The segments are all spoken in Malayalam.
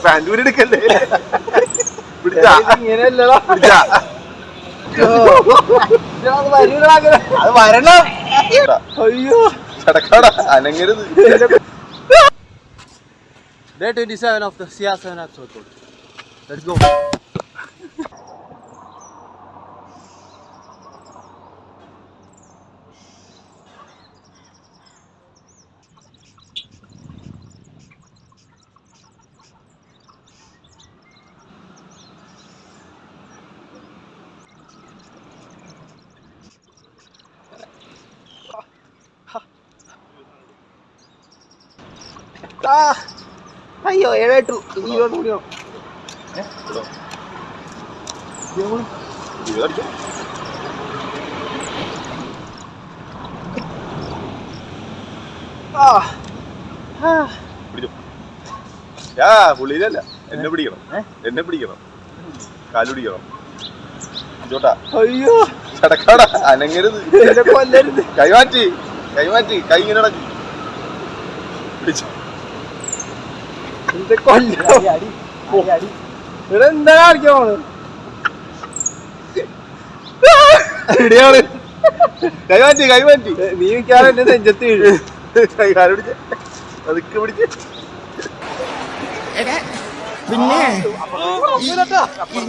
ബാംഗ്ലൂർ എടുക്കല്ലേ ഇങ്ങനെയല്ലടാ അത് വരണം. അയ്യോ ചടക്കാടാ അനങ്ങരുത്. Day 27 of the CR7 episode code. Let's go. അയ്യോ 7 കൂടിയോ പുള്ളിയിലല്ല എന്നെ പിടിക്കണം. എന്നെ പിടിക്കണം. കാല് പിടിക്കണം. ചോട്ടാ അയ്യോ ചടക്കാടാ അനങ്ങരുത്. കൊല്ലരുത്. കൈമാറ്റി കൈമാറ്റി കൈ ഇങ്ങനെ നടക്കി പിടിച്ചു. എന്താ കാണിക്കാൻ പോണ്? കൈമാറ്റി കൈമാറ്റി നീ മിക്കാറ് എന്റെ നെഞ്ചത്ത് വീഴും. കൈകാല് പിടിച്ച് അതൊക്കെ പിടിച്ച് പിന്നെ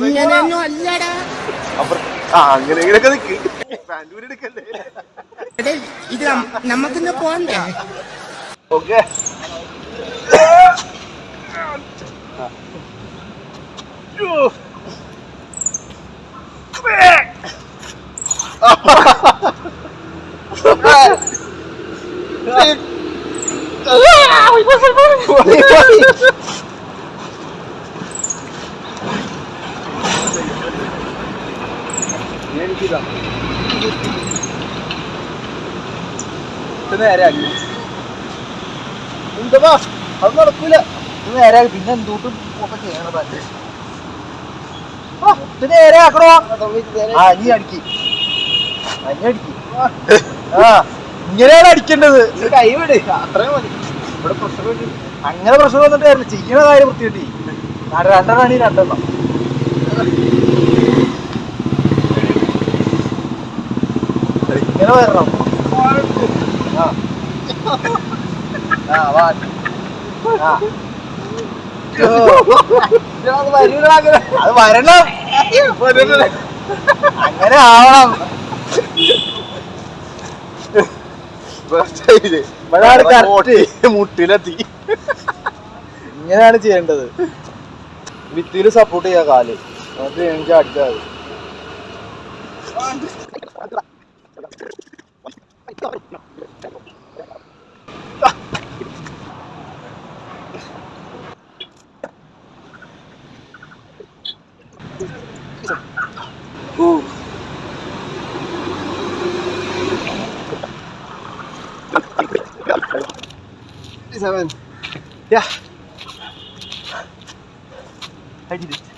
ഇങ്ങനെയൊന്നും അല്ലടാ. അങ്ങനെ ഇങ്ങനെയൊക്കെ നിക്ക്. ബാംഗ്ലൂർ എടുക്കല്ലേ. ഇത് നമുക്കിന്ന് പോണ്ടേ? ഓക്കെ നേരെയാക്കി എന്താ അത് നടക്കൂല. നേരെയാക്കി പിന്നെ എന്തോട്ടും ചെയ്യണത് നേരെ ആക്കണോ? അനി അടിക്കി അനി അടിക്കി. ഇങ്ങനെയാണ് അടിക്കേണ്ടത്. കൈ വിട് അത്രയും മതി. ഇവിടെ പ്രഷർ അങ്ങനെ പ്രഷർ വന്നിട്ട് കാര്യമില്ല. ചെയ്യണ കാര്യം വൃത്തിയായിട്ട് രണ്ടെണ്ണാണ് ഈ രണ്ടെണ്ണം. ഇങ്ങനെ വരണം. അത് വരണം. അങ്ങനെ ആവണം. മുട്ടിലെത്തി. ഇങ്ങനെയാണ് ചെയ്യേണ്ടത്. ഭിത്തിയിൽ സപ്പോർട്ട് ചെയ്യാ കാല്. അത് എനിക്ക് അടിച്ചാൽ Yeah, I did it.